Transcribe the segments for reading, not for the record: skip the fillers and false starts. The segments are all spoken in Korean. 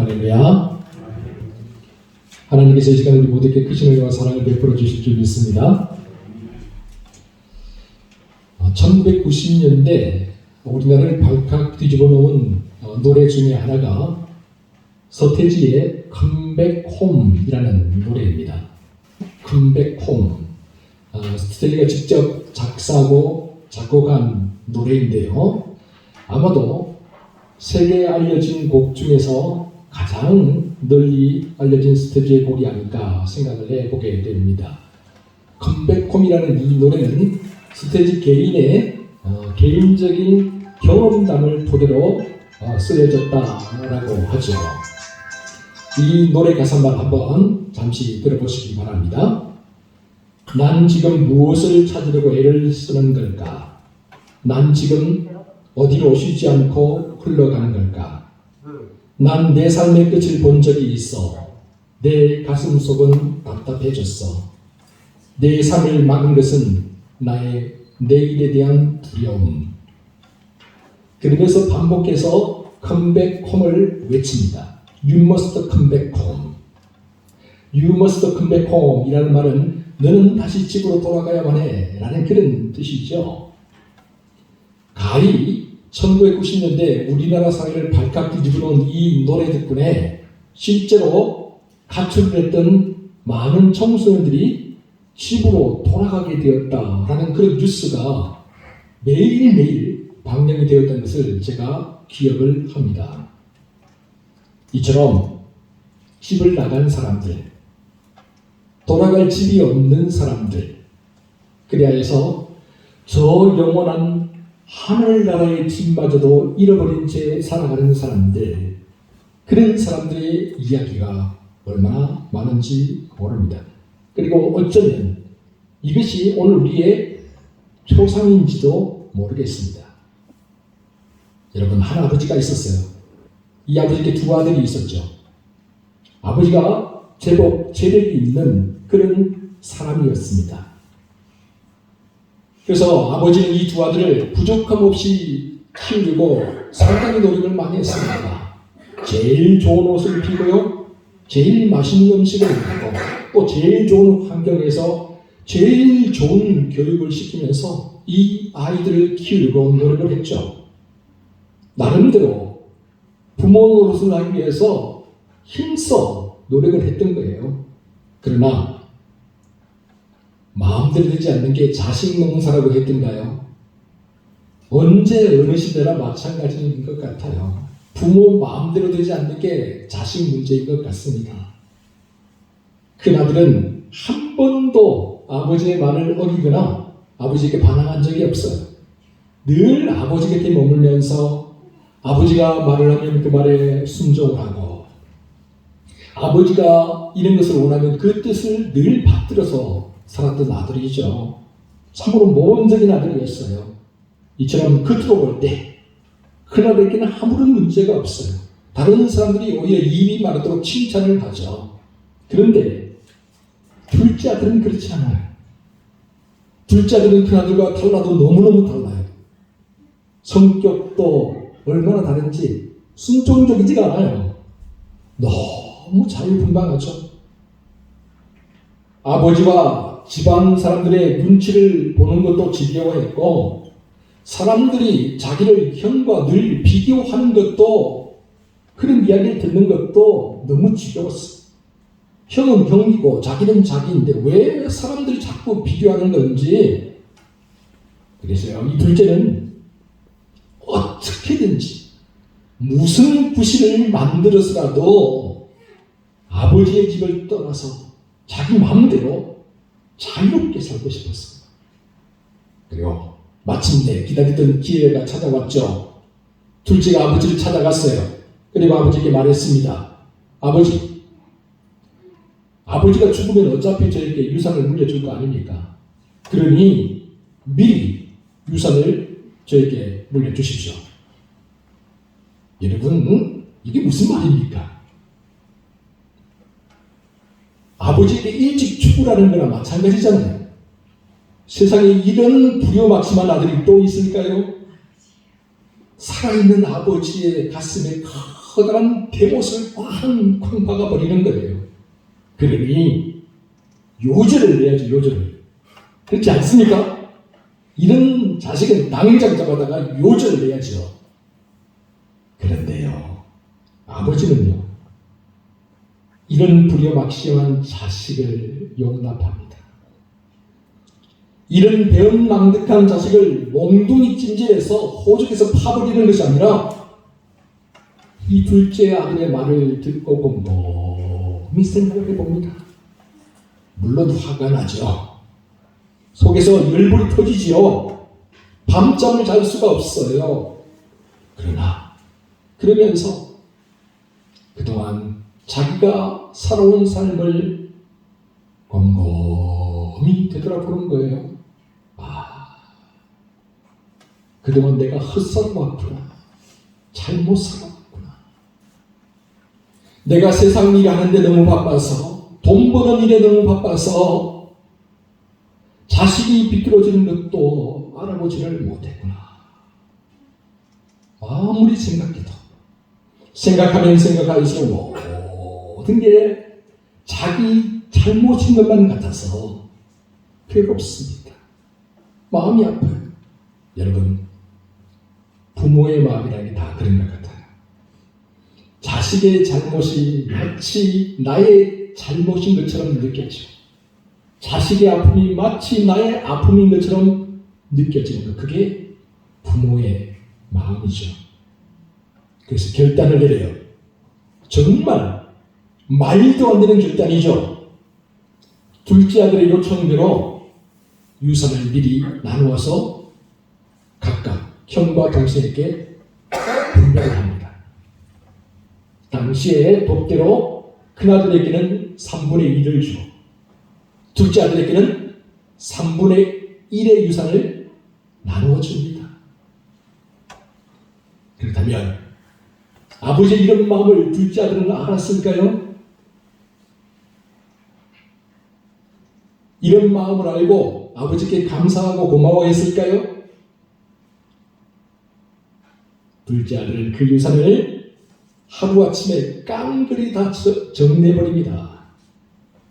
할렐루야. 하나님께서 이 시간 우리 모두에게 크신 은혜와 사랑을 베풀어 주실 줄 믿습니다. 1990년대 우리나라를 발칵 뒤집어 놓은 노래 중에 하나가 서태지의 컴백홈이라는 노래입니다. 컴백홈. 서태지가 직접 작사하고 작곡한 노래인데요. 아마도 세계에 알려진 곡 중에서 가장 널리 알려진 서태지의 곡이 아닐까 생각을 해보게 됩니다. 컴백홈이라는 이 노래는 서태지 개인의 개인적인 경험담을 토대로 쓰여졌다라고 하죠. 이 노래 가사만 한번 잠시 들어보시기 바랍니다. 난 지금 무엇을 찾으려고 애를 쓰는 걸까? 난 지금 어디로 쉬지 않고 흘러가는 걸까? 난 내 삶의 끝을 본 적이 있어. 내 가슴 속은 답답해졌어. 내 삶을 막은 것은 나의 내일에 대한 두려움. 그러면서 반복해서 컴백홈을 외칩니다. You must come back home. You must come back home 이라는 말은 너는 다시 집으로 돌아가야만 해 라는 그런 뜻이죠. 가히 1990년대 우리나라 사회를 발칵 뒤집어 놓은 이 노래 덕분에 실제로 가출을 했던 많은 청소년들이 집으로 돌아가게 되었다라는 그런 뉴스가 매일매일 방영이 되었다는 것을 제가 기억을 합니다. 이처럼 집을 나간 사람들, 돌아갈 집이 없는 사람들, 그래야 해서 저 영원한 하늘나라의 집마저도 잃어버린 채 살아가는 사람들, 그런 사람들의 이야기가 얼마나 많은지 모릅니다. 그리고 어쩌면 이것이 오늘 우리의 초상인지도 모르겠습니다. 여러분, 한 아버지가 있었어요. 이 아버지께 두 아들이 있었죠. 아버지가 제법 재력이 있는 그런 사람이었습니다. 그래서 아버지는 이 두 아들을 부족함 없이 키우려고 상당히 노력을 많이 했습니다. 제일 좋은 옷을 입히고요, 제일 맛있는 음식을 먹고, 또 제일 좋은 환경에서 제일 좋은 교육을 시키면서 이 아이들을 키우려고 노력을 했죠. 나름대로 부모 노릇을 하기 위해서 힘써 노력을 했던 거예요. 그러나 마음대로 되지 않는 게 자식 농사라고 했던가요? 언제 어느 시대나 마찬가지인 것 같아요. 부모 마음대로 되지 않는 게 자식 문제인 것 같습니다. 큰아들은 한 번도 아버지의 말을 어기거나 아버지에게 반항한 적이 없어요. 늘 아버지 곁에 머물면서 아버지가 말을 하면 그 말에 순종을 하고, 아버지가 이런 것을 원하면 그 뜻을 늘 받들어서 살았던 아들이죠. 참으로 모범적인 아들이었어요. 이처럼 겉으로 볼 때 큰아들에게는 아무런 문제가 없어요. 다른 사람들이 오히려 입이 마르도록 칭찬을 하죠. 그런데 둘째 아들은 그렇지 않아요. 둘째 아들은 큰아들과 달라도 너무너무 달라요. 성격도 얼마나 다른지 순종적이지가 않아요. 너무 자유분방하죠. 아버지와 집안 사람들의 눈치를 보는 것도 지겨워했고, 사람들이 자기를 형과 늘 비교하는 것도, 그런 이야기를 듣는 것도 너무 지겨웠어요. 형은 형이고 자기는 자기인데 왜 사람들이 자꾸 비교하는 건지. 그래서요, 이 둘째는 어떻게든지 무슨 구실을 만들어서라도 아버지의 집을 떠나서 자기 마음대로 자유롭게 살고 싶었습니다. 그리고 마침내 기다리던 기회가 찾아왔죠. 둘째가 아버지를 찾아갔어요. 그리고 아버지에게 말했습니다. 아버지가 죽으면 어차피 저에게 유산을 물려줄 거 아닙니까? 그러니 미리 유산을 저에게 물려주십시오. 여러분, 이게 무슨 말입니까? 아버지에게 일찍 죽으라는 거나 마찬가지잖아요. 세상에 이런 부요막심한 아들이 또 있을까요? 살아있는 아버지의 가슴에 커다란 대못을 쾅쾅 박아버리는 거예요. 그러니 요절을 내야지, 요절을. 그렇지 않습니까? 이런 자식은 당장 잡아다가 요절을 내야죠. 그런데요, 아버지는요, 이런 불효막심한 자식을 용납합니다. 이런 배은망덕한 자식을 몽둥이 찜질해서 호적에서 파버리는 것이 아니라 이 둘째 아들의 말을 듣고 곰곰이 생각을 해봅니다. 물론 화가 나죠. 속에서 열불이 터지지요. 밤잠을 잘 수가 없어요. 그러면서 그동안 자기가 살아온 삶을 곰곰이 되돌아보는 거예요. 그동안 내가 헛살아왔구나. 잘못 살아왔구나. 내가 세상 일 하는데 너무 바빠서, 돈 버는 일에 너무 바빠서 자식이 비뚤어지는 것도 알아보지를 못했구나. 아무리 생각해도 생각하면 생각할수록 모든 게 자기 잘못인 것만 같아서 괴롭습니다. 마음이 아파요. 여러분, 부모의 마음이라는 게 다 그런 것 같아요. 자식의 잘못이 마치 나의 잘못인 것처럼 느껴지고, 자식의 아픔이 마치 나의 아픔인 것처럼 느껴지는 것, 그게 부모의 마음이죠. 그래서 결단을 내려요. 정말 말도 안 되는 결단이죠. 둘째 아들의 요청대로 유산을 미리 나누어서 각각 형과 동생에게 분배를 합니다. 당시에 법대로 큰아들에게는 3분의 1을 주고 둘째 아들에게는 3분의 1의 유산을 나누어 줍니다. 그렇다면 아버지의 이런 마음을 둘째 아들은 알았을까요? 이런 마음을 알고 아버지께 감사하고 고마워했을까요? 둘째 아들은 그 유산을 하루아침에 깡그리 다 정리해버립니다.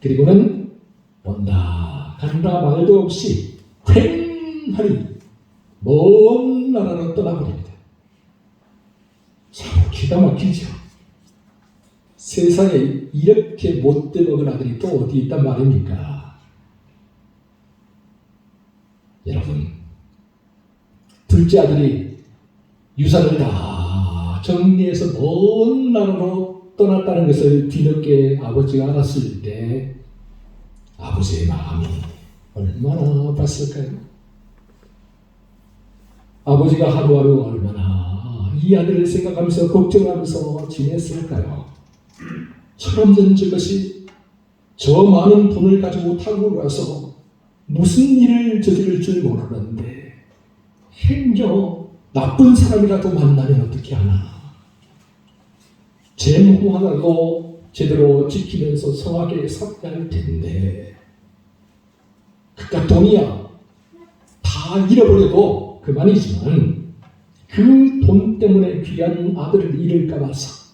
그리고는 온다 간다 말도 없이 휑하니 먼 나라로 떠나버립니다. 참 기가 막히죠. 세상에 이렇게 못돼 먹은 아들이 또 어디 있단 말입니까? 여러분, 둘째 아들이 유산을 다 정리해서 먼 나라로 떠났다는 것을 뒤늦게 아버지가 알았을 때 아버지의 마음이 얼마나 아팠을까요? 아버지가 하루하루 얼마나 이 아들을 생각하면서 걱정하면서 지냈을까요? 철없는 저것이 저 많은 돈을 가지고 타고 가서 무슨 일을 저지를 줄 모르는데 행여 나쁜 사람이라도 만나면 어떻게 하나. 재무 하나도 제대로 지키면서 성하게 살아야 할 텐데 그깟 돈이야 다 잃어버려도 그만이지만 그 돈 때문에 귀한 아들을 잃을까 봐서,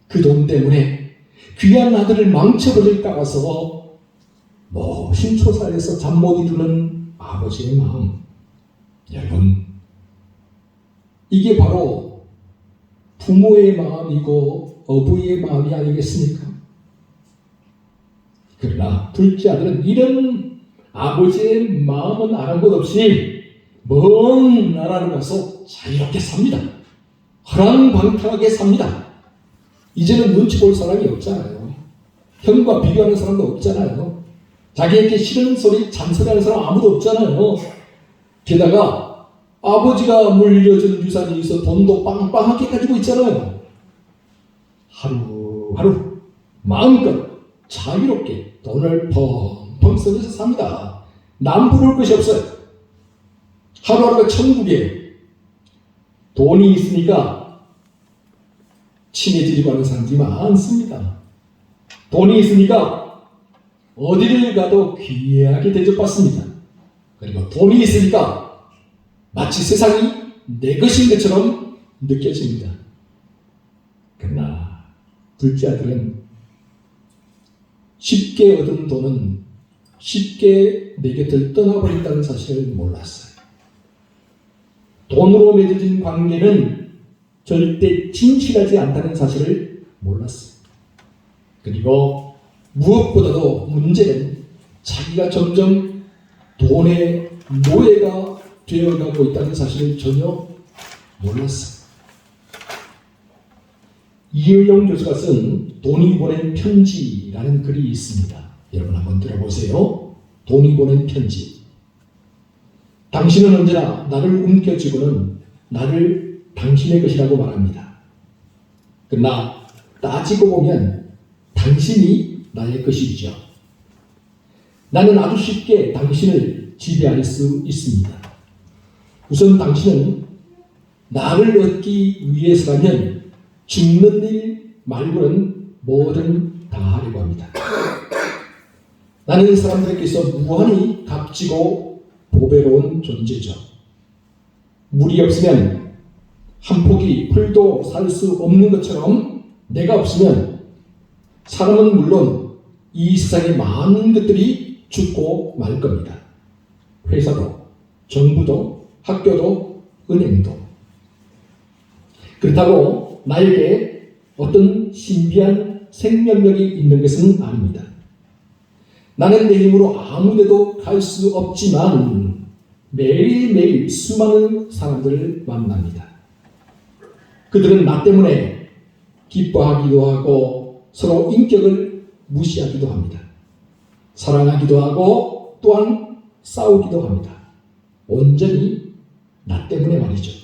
그 돈 때문에 귀한 아들을 망쳐버릴까 봐서 노심초사해서 잠 못 이루는 아버지의 마음. 여러분, 이게 바로 부모의 마음이고 어부의 마음이 아니겠습니까? 그러나 둘째 아들은 이런 아버지의 마음은 아는 것 없이 먼 나라로 가서 자유롭게 삽니다. 허랑방탕하게 삽니다. 이제는 눈치 볼 사람이 없잖아요. 형과 비교하는 사람도 없잖아요. 자기에게 싫은 소리 잔소리하는 사람 아무도 없잖아요. 게다가 아버지가 물려준 유산이 있어 돈도 빵빵하게 가지고 있잖아요. 하루하루 마음껏 자유롭게 돈을 펑펑 써서 삽니다. 남부를 것이 없어요. 하루하루가 천국에 돈이 있으니까 친해지려고 하는 사람들이 많습니다. 돈이 있으니까 어디를 가도 귀하게 대접받습니다. 그리고 돈이 있으니까 마치 세상이 내 것인 것처럼 느껴집니다. 그러나 둘째 아들은 쉽게 얻은 돈은 쉽게 내 곁을 떠나버린다는 사실을 몰랐어요. 돈으로 맺어진 관계는 절대 진실하지 않다는 사실을 몰랐어요. 그리고 무엇보다도 문제는 자기가 점점 돈의 노예가 되어가고 있다는 사실을 전혀 몰랐어요. 이의용 교수가 쓴 돈이 보낸 편지라는 글이 있습니다. 여러분 한번 들어보세요. 돈이 보낸 편지. 당신은 언제나 나를 움켜쥐고는 나를 당신의 것이라고 말합니다. 그러나 따지고 보면 당신이 나의 것이죠. 나는 아주 쉽게 당신을 지배할 수 있습니다. 우선 당신은 나를 얻기 위해서라면 죽는 일 말고는 뭐든 다 하려고 합니다. 나는 사람들에게서 무한히 값지고 보배로운 존재죠. 물이 없으면 한 포기 풀도 살 수 없는 것처럼 내가 없으면 사람은 물론 이 세상의 많은 것들이 죽고 말 겁니다. 회사도, 정부도, 학교도, 은행도. 그렇다고 나에게 어떤 신비한 생명력이 있는 것은 아닙니다. 나는 내 힘으로 아무 데도 갈 수 없지만 매일매일 수많은 사람들을 만납니다. 그들은 나 때문에 기뻐하기도 하고 서로 인격을 무시하기도 합니다. 사랑하기도 하고 또한 싸우기도 합니다. 온전히 나 때문에 말이죠.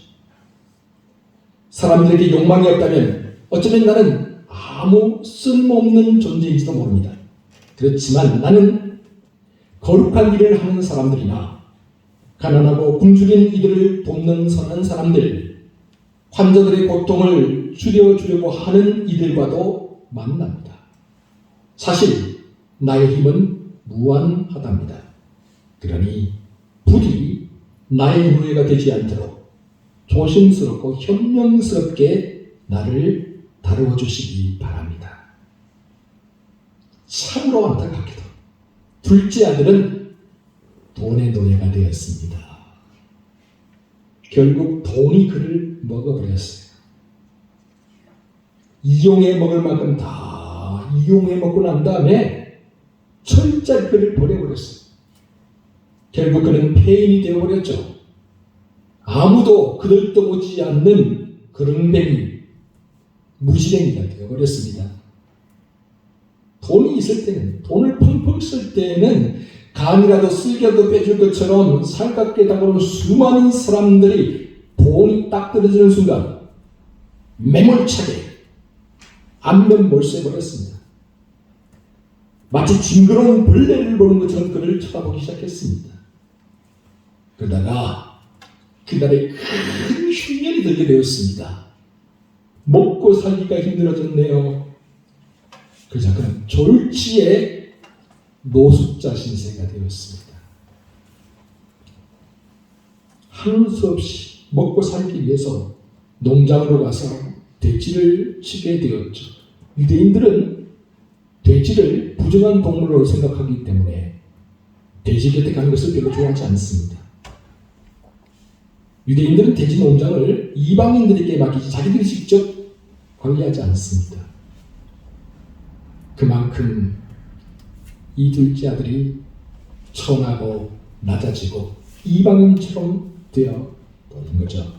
사람들에게 욕망이 없다면 어쩌면 나는 아무 쓸모없는 존재인지도 모릅니다. 그렇지만 나는 거룩한 일을 하는 사람들이나 가난하고 굶주린 이들을 돕는 선한 사람들, 환자들의 고통을 줄여주려고 하는 이들과도 만납니다. 사실 나의 힘은 무한하답니다. 그러니 부디 나의 노예가 되지 않도록 조심스럽고 현명스럽게 나를 다루어 주시기 바랍니다. 참으로 안타깝게도 둘째 아들은 돈의 노예가 되었습니다. 결국 돈이 그를 먹어버렸어요. 이용해 먹을 만큼 다 이용해 먹고 난 다음에 철저히 그를 버려버렸어요. 결국 그는 폐인이 되어버렸죠. 아무도 그를 떠보지 않는 그릉뱅이, 무실행이가 되어버렸습니다. 돈이 있을 때는, 돈을 펑펑 쓸 때는 간이라도 쓸개라도 빼줄 것처럼 살갑게 다가오는 수많은 사람들이 돈이 딱 떨어지는 순간 매몰차게 안면 몰수해버렸습니다. 마치 징그러운 벌레를 보는 것처럼 그를 쳐다보기 시작했습니다. 그러다가 그날에 큰 흉년이 들게 되었습니다. 먹고 살기가 힘들어졌네요. 그러자 그는 졸지에 노숙자 신세가 되었습니다. 하는 수 없이 먹고 살기 위해서 농장으로 가서 돼지를 치게 되었죠. 유대인들은 돼지를 부정한 동물로 생각하기 때문에 돼지 곁에 가는 것을 별로 좋아하지 않습니다. 유대인들은 돼지 농장을 이방인들에게 맡기지 자기들이 직접 관리하지 않습니다. 그만큼 이 둘째 아들이 천하고 낮아지고 이방인처럼 되어버린 거죠.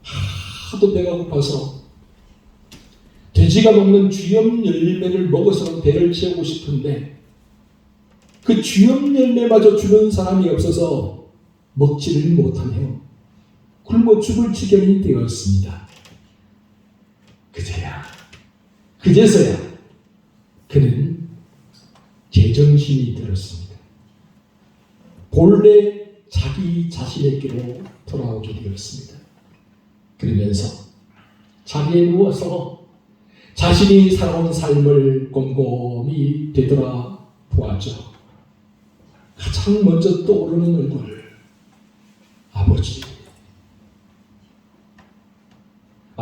하도 배가 고파서 돼지가 먹는 쥐염 열매를 먹어서 배를 채우고 싶은데 그 쥐염 열매마저 주는 사람이 없어서 먹지를 못하며 굶어 죽을 지경이 되었습니다. 그제서야 그는 제정신이 들었습니다. 본래 자기 자신에게로 돌아오게 되었습니다. 그러면서 자리에 누워서 자신이 살아온 삶을 곰곰이 되돌아보았죠. 가장 먼저 떠오르는 얼굴, 아버지.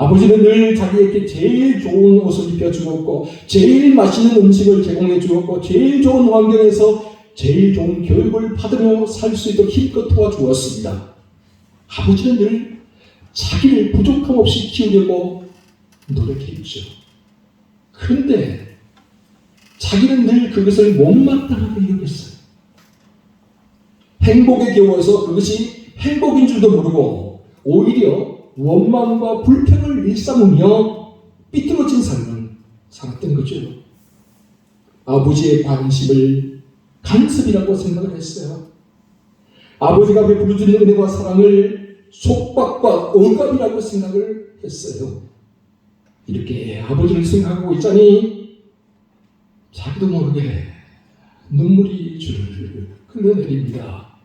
아버지는 늘 자기에게 제일 좋은 옷을 입혀주었고 제일 맛있는 음식을 제공해 주었고 제일 좋은 환경에서 제일 좋은 교육을 받으며 살 수 있도록 힘껏 도와주었습니다. 아버지는 늘 자기를 부족함 없이 키우려고 노력했죠. 그런데 자기는 늘 그것을 못마땅하게 여겼어요. 행복에 겨워서 그것이 행복인 줄도 모르고 오히려 원망과 불평을 일삼으며 삐뚤어진 삶을 살았던 거죠. 아버지의 관심을 간섭이라고 생각을 했어요. 아버지가 베풀어주는 은혜와 사랑을 속박과 억압이라고 생각을 했어요. 이렇게 아버지를 생각하고 있자니 자기도 모르게 눈물이 줄을 흘러내립니다.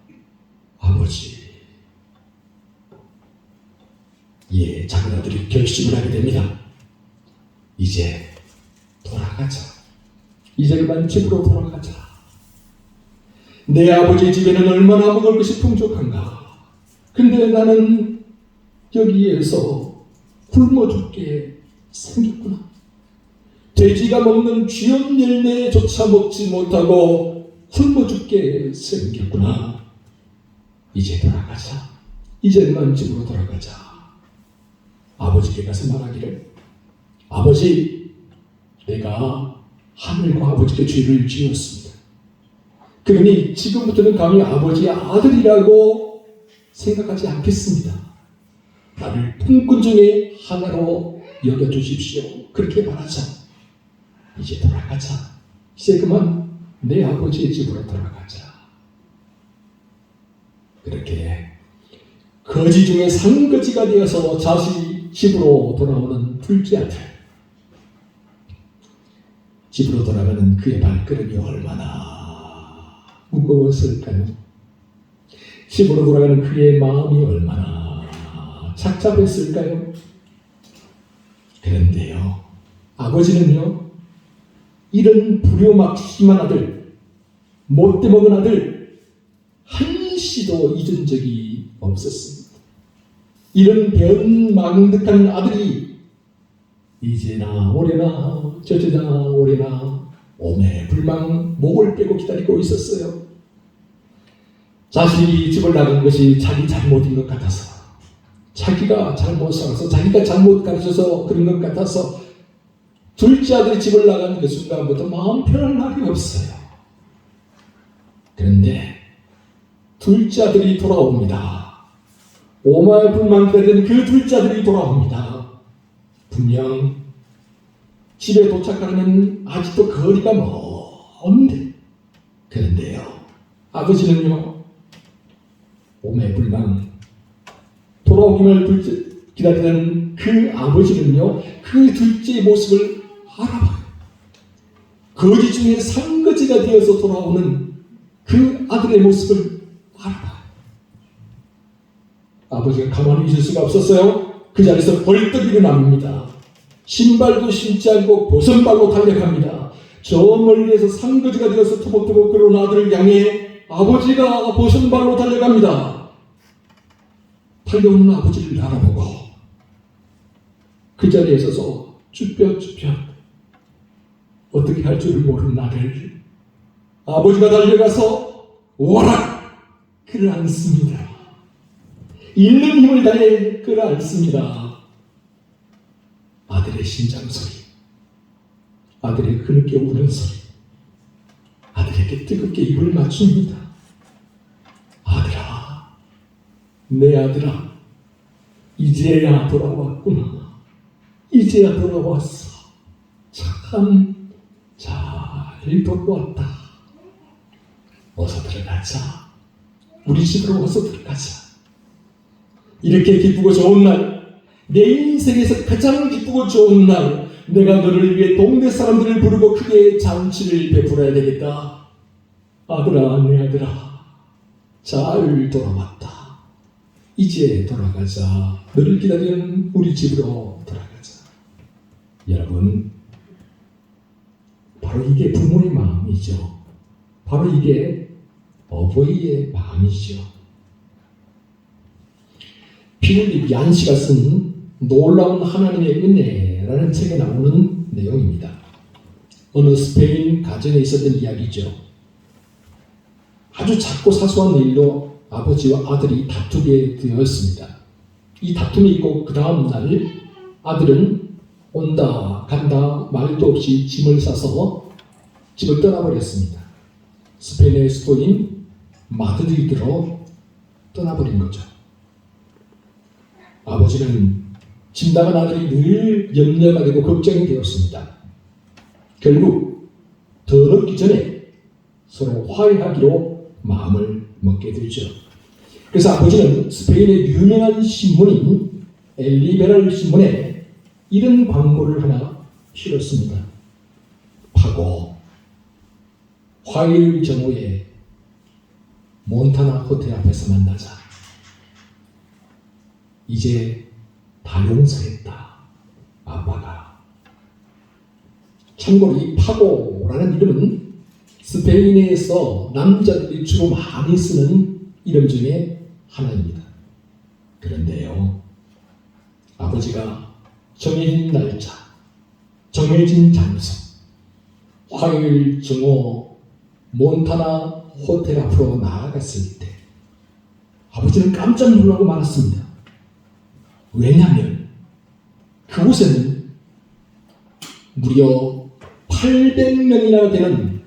아버지. 예, 작은 아들이 결심을 하게 됩니다. 이제 돌아가자. 이제 그만 집으로 돌아가자. 내 아버지 집에는 얼마나 먹을 것이 풍족한가. 근데 나는 여기에서 굶어 죽게 생겼구나. 돼지가 먹는 쥐염 열매조차 먹지 못하고 굶어 죽게 생겼구나. 이제 돌아가자. 이제 그만 집으로 돌아가자. 아버지께 가서 말하기를, 아버지, 내가 하늘과 아버지께 죄를 지었습니다. 그러니 지금부터는 감히 아버지의 아들이라고 생각하지 않겠습니다. 나를 품꾼 중에 하나로 여겨주십시오. 그렇게 말하자. 이제 돌아가자. 이제 그만 내 아버지의 집으로 돌아가자. 그렇게 거지 중에 상거지가 되어서 자신이 집으로 돌아오는 둘째 아들. 집으로 돌아가는 그의 발걸음이 얼마나 무거웠을까요? 집으로 돌아가는 그의 마음이 얼마나 착잡했을까요? 그런데요, 아버지는요, 이런 불효막심한 아들, 못돼 먹은 아들 한시도 잊은 적이 없었습니다. 이런 변망득한 아들이 이제나 오래나 저제나 오래나 오매불망 목을 빼고 기다리고 있었어요. 자신이 집을 나간 것이 자기 잘못인 것 같아서, 자기가 잘못 살아서, 자기가 잘못 가르쳐서 그런 것 같아서 둘째 아들이 집을 나간 그 순간부터 마음 편할 날이 없어요. 그런데 둘째 아들이 돌아옵니다. 오마불만 기다리던 그 둘째 아들이 돌아옵니다. 분명 집에 도착하려면 아직도 거리가 먼데, 그런데요, 아버지는요, 오매불망 돌아오기를 기다리는 그 아버지는요, 그 둘째의 모습을 알아봐요. 거지 중에 상거지가 되어서 돌아오는 그 아들의 모습을 알아봐요. 아버지가 가만히 있을 수가 없었어요. 그 자리에서 벌떡 일어납니다. 신발도 신지 않고 벗은발로 달려갑니다. 저 멀리에서 상거지가 되어서 투벅투벅 그런 아들을 향해 아버지가 벗은발로 달려갑니다. 달려오는 아버지를 알아보고 그 자리에 서서 쭈뼛쭈뼛 어떻게 할 줄을 모르는 아들, 아버지가 달려가서 오라! 그를 안습니다. 있는 힘을 다해 끌어안습니다. 아들의 심장 소리, 아들의 흐느껴 우는 소리, 아들에게 뜨겁게 입을 맞춥니다. 아들아, 내 아들아, 이제야 돌아왔구나. 이제야 돌아왔어. 참 잘 돌아왔다. 어서 들어가자. 우리 집으로 어서 들어가자. 이렇게 기쁘고 좋은 날, 내 인생에서 가장 기쁘고 좋은 날, 내가 너를 위해 동네 사람들을 부르고 크게 잔치를 베풀어야 되겠다. 아들아, 내 아들아, 잘 돌아왔다. 이제 돌아가자. 너를 기다리는 우리 집으로 돌아가자. 여러분, 바로 이게 부모의 마음이죠. 바로 이게 어버이의 마음이죠. 필립 얀시가 쓴 놀라운 하나님의 은혜라는 책에 나오는 내용입니다. 어느 스페인 가정에 있었던 이야기죠. 아주 작고 사소한 일로 아버지와 아들이 다투게 되었습니다. 이 다툼이 있고 그 다음 날 아들은 온다 간다 말도 없이 짐을 싸서 집을 떠나버렸습니다. 스페인의 수도인 마드리드로 떠나버린 거죠. 아버지는 짐 나간 아들이 늘 염려가 되고 걱정이 되었습니다. 결국 더 늦기 전에 서로 화해하기로 마음을 먹게 되죠. 그래서 아버지는 스페인의 유명한 신문인 엘리베랄 신문에 이런 광고를 하나 실었습니다. 파고 화요일 정오에 몬타나 호텔 앞에서 만나자. 이제 다 용서했다. 아빠가. 참고로 이 파고라는 이름은 스페인에서 남자들이 주로 많이 쓰는 이름 중에 하나입니다. 그런데요, 아버지가 정해진 날짜, 정해진 장소, 화요일 정오 몬타나 호텔 앞으로 나아갔을 때 아버지는 깜짝 놀라고 말았습니다. 왜냐하면 그곳에는 무려 800명이나 되는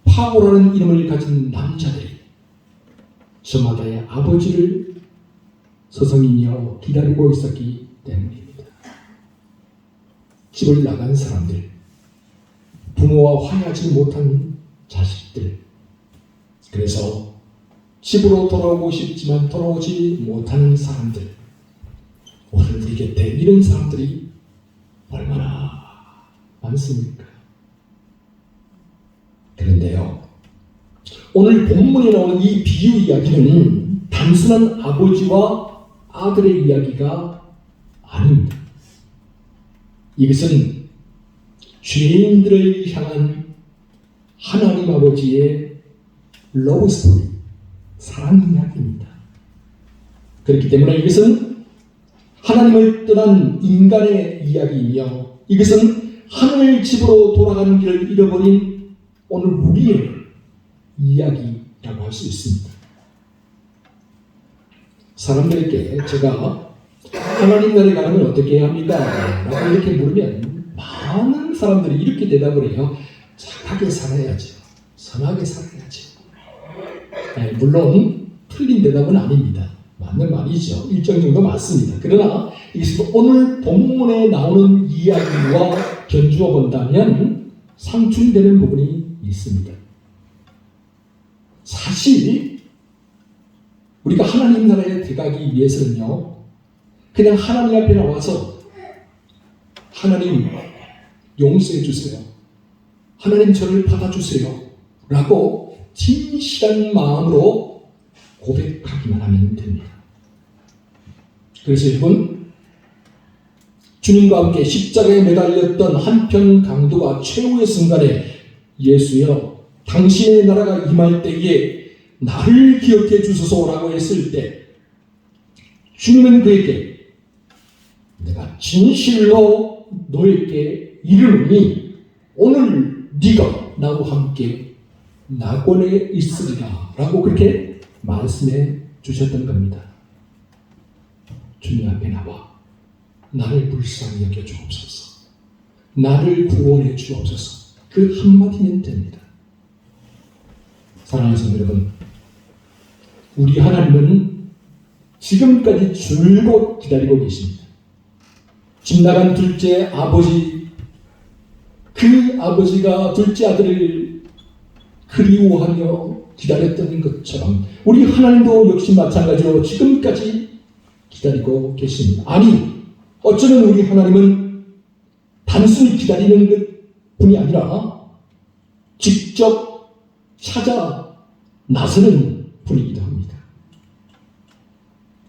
파고라는 이름을 가진 남자들이 저마다의 아버지를 서성이며 기다리고 있었기 때문입니다. 집을 나간 사람들, 부모와 화해하지 못한 자식들, 그래서 집으로 돌아오고 싶지만 돌아오지 못하는 사람들, 오늘 우리 곁에 이런 사람들이 얼마나 많습니까? 그런데요, 오늘 본문에 나오는 이 비유 이야기는 단순한 아버지와 아들의 이야기가 아닙니다. 이것은 죄인들을 향한 하나님 아버지의 러브 스토리, 사랑 이야기입니다. 그렇기 때문에 이것은 하나님을 떠난 인간의 이야기이며 이것은 하늘 집으로 돌아가는 길을 잃어버린 오늘 우리의 이야기라고 할 수 있습니다. 사람들에게 제가 하나님 나라에 가려면 어떻게 해야 합니까? 라고 이렇게 물으면 많은 사람들이 이렇게 대답을 해요. 착하게 살아야지, 선하게 살아야지. 물론 틀린 대답은 아닙니다. 맞는 말이죠. 일정 정도 맞습니다. 그러나 이것도 오늘 본문에 나오는 이야기와 견주어 본다면 상충되는 부분이 있습니다. 사실 우리가 하나님 나라에 들어가기 위해서는요, 그냥 하나님 앞에 나와서 하나님 용서해 주세요, 하나님 저를 받아주세요 라고 진실한 마음으로 고백하기만 하면 됩니다. 그래서 여러분, 주님과 함께 십자가에 매달렸던 한편 강도가 최후의 순간에 예수여 당신의 나라가 임할 때에 나를 기억해 주소서라고 했을 때 주님은 그에게 내가 진실로 너에게 이르노니 오늘 네가 나와 함께 낙원에 있으리라 라고 그렇게 말씀해 주셨던 겁니다. 주님 앞에 나와 나를 불쌍히 여겨 주옵소서, 나를 구원해 주옵소서, 그 한마디면 됩니다. 사랑하는 성도 여러분, 우리 하나님은 지금까지 줄곧 기다리고 계십니다. 집 나간 둘째 아버지, 그 아버지가 둘째 아들을 그리워하며 기다렸던 것처럼 우리 하나님도 역시 마찬가지로 지금까지 기다리고 계십니다. 아니, 어쩌면 우리 하나님은 단순히 기다리는 분이 아니라 직접 찾아 나서는 분이기도 합니다.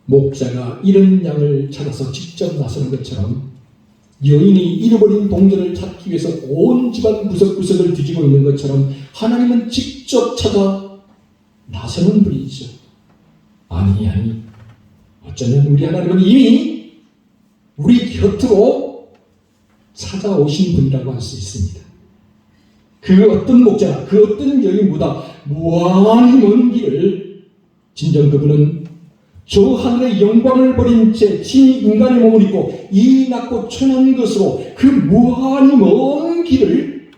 목자가 잃은 양을 찾아서 직접 나서는 것처럼 여인이 잃어버린 동전을 찾기 위해서 온 집안 구석구석을 뒤지고 있는 것처럼 하나님은 직접 찾아 나서는 분이죠. 아니, 어쩌면 우리 하나님은 이미 우리 곁으로 찾아오신 분이라고 할 수 있습니다. 그 어떤 목자, 그 어떤 여인보다 무한히 먼 길을 진정 그분은 저 하늘의 영광을 버린 채 친히 인간의 몸을 입고 이 낮고 천한 것으로 그 무한히 먼 길을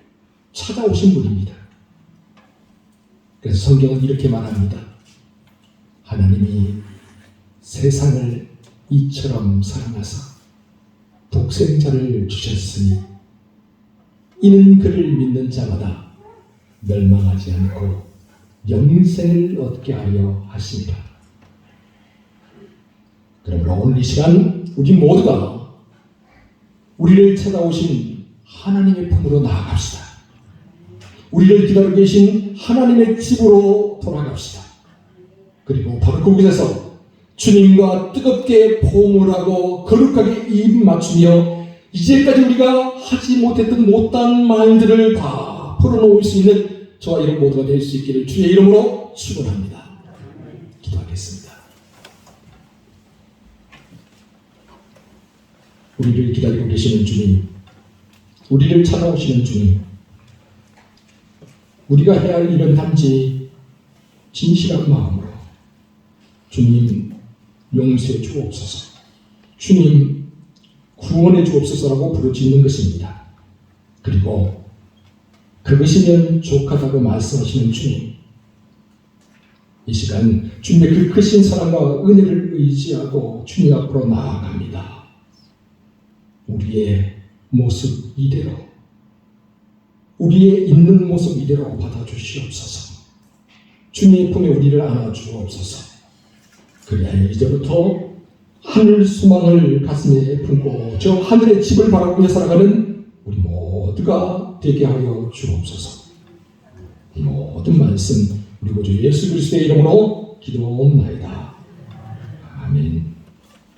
찾아오신 분입니다. 그래서 성경은 이렇게 말합니다. 하나님이 세상을 이처럼 사랑하사 독생자를 주셨으니 이는 그를 믿는 자마다 멸망하지 않고 영생을 얻게 하려 하십니다. 그러므로 오늘 이 시간 우리 모두가 우리를 찾아오신 하나님의 품으로 나아갑시다. 우리를 기다리고 계신 하나님의 집으로 돌아갑시다. 그리고 바로 그곳에서 주님과 뜨겁게 포옹을 하고 거룩하게 입 맞추며 이제까지 우리가 하지 못했던 못한 말들을 다 풀어놓을 수 있는 저와 여러분 모두가 될 수 있기를 주의 이름으로 축원합니다. 기도하겠습니다. 우리를 기다리고 계시는 주님, 우리를 찾아오시는 주님, 우리가 해야 할 일은 단지 진실한 마음으로 주님 용서해 주옵소서, 주님 구원해 주옵소서라고 부르짖는 것입니다. 그리고 그것이면 족하다고 말씀하시는 주님, 이 시간 주님의 그 크신 사랑과 은혜를 의지하고 주님 앞으로 나아갑니다. 우리의 모습 이대로, 우리의 있는 모습 이대로 받아주시옵소서. 주님의 품에 우리를 안아주옵소서. 그래야 이제부터 하늘 소망을 가슴에 품고 저 하늘의 집을 바라보며 살아가는 우리 모두가 되게 하여 주옵소서. 이 모든 말씀 우리 구주 예수 그리스도의 이름으로 기도옵나이다. 아멘.